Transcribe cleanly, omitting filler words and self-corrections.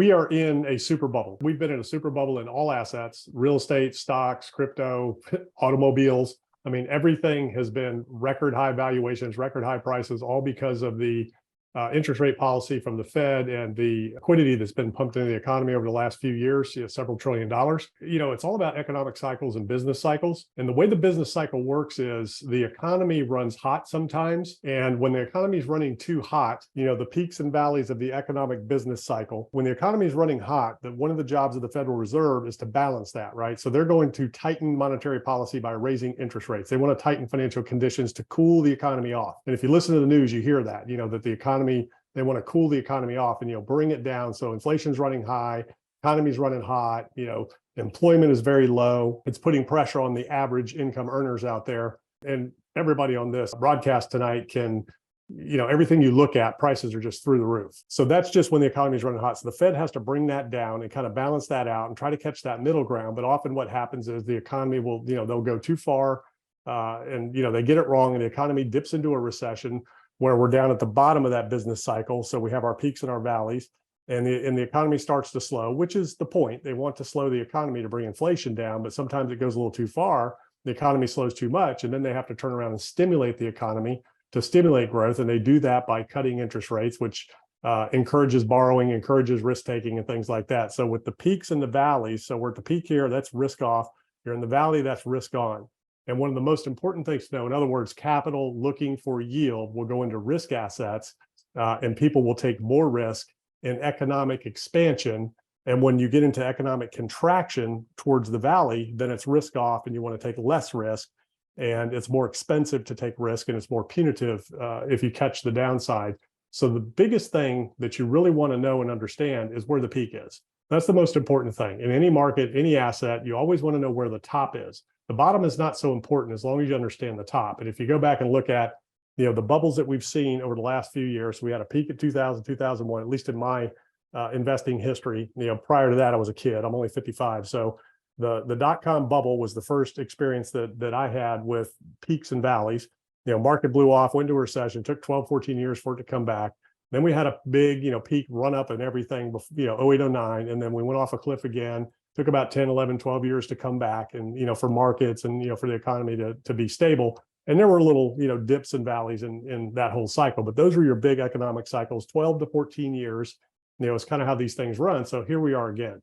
we are in a super bubble. We've been in a super bubble in all assets, real estate, stocks, crypto, automobiles. I mean, everything has been record high valuations, record high prices, all because of the interest rate policy from the Fed and the liquidity that's been pumped into the economy over the last few years, several $1 trillion. It's all about economic cycles and business cycles. And the way the business cycle works is the economy runs hot sometimes. And when the economy is running too hot, the peaks and valleys of the economic business cycle, when the economy is running hot, that one of the jobs of the Federal Reserve is to balance that, right? So they're going to tighten monetary policy by raising interest rates. They want to tighten financial conditions to cool the economy off. And if you listen to the news, you hear that, that the economy, they want to cool the economy off and, bring it down. So inflation's running high, economy's running hot, employment is very low. It's putting pressure on the average income earners out there. And everybody on this broadcast tonight can, everything you look at, prices are just through the roof. So that's just when the economy is running hot. So the Fed has to bring that down and kind of balance that out and try to catch that middle ground. But often what happens is the economy will, they'll go too far and, they get it wrong and the economy dips into a recession where we're down at the bottom of that business cycle. So we have our peaks and our valleys and the economy starts to slow, which is the point. They want to slow the economy to bring inflation down, but sometimes it goes a little too far. The economy slows too much, and then they have to turn around and stimulate the economy to stimulate growth. And they do that by cutting interest rates, which encourages borrowing, encourages risk-taking and things like that. So with the peaks and the valleys, so we're at the peak here, that's risk off. You're in the valley, that's risk on. And one of the most important things to know, in other words, capital looking for yield will go into risk assets and people will take more risk in economic expansion. And when you get into economic contraction towards the valley, then it's risk off and you want to take less risk. And it's more expensive to take risk and it's more punitive if you catch the downside. So the biggest thing that you really want to know and understand is where the peak is. That's the most important thing. In any market, any asset, you always want to know where the top is. The bottom is not so important as long as you understand the top. And if you go back and look at, the bubbles that we've seen over the last few years, we had a peak at 2000, 2001, at least in my investing history. Prior to that, I was a kid. I'm only 55. So the dot-com bubble was the first experience that I had with peaks and valleys. Market blew off, went into a recession, took 12, 14 years for it to come back. Then we had a big, peak run up and everything, 08, 09, and then we went off a cliff again. Took about 10, 11, 12 years to come back and, for markets and, for the economy to be stable. And there were little, dips and valleys in that whole cycle, but those were your big economic cycles, 12 to 14 years, is kind of how these things run. So here we are again.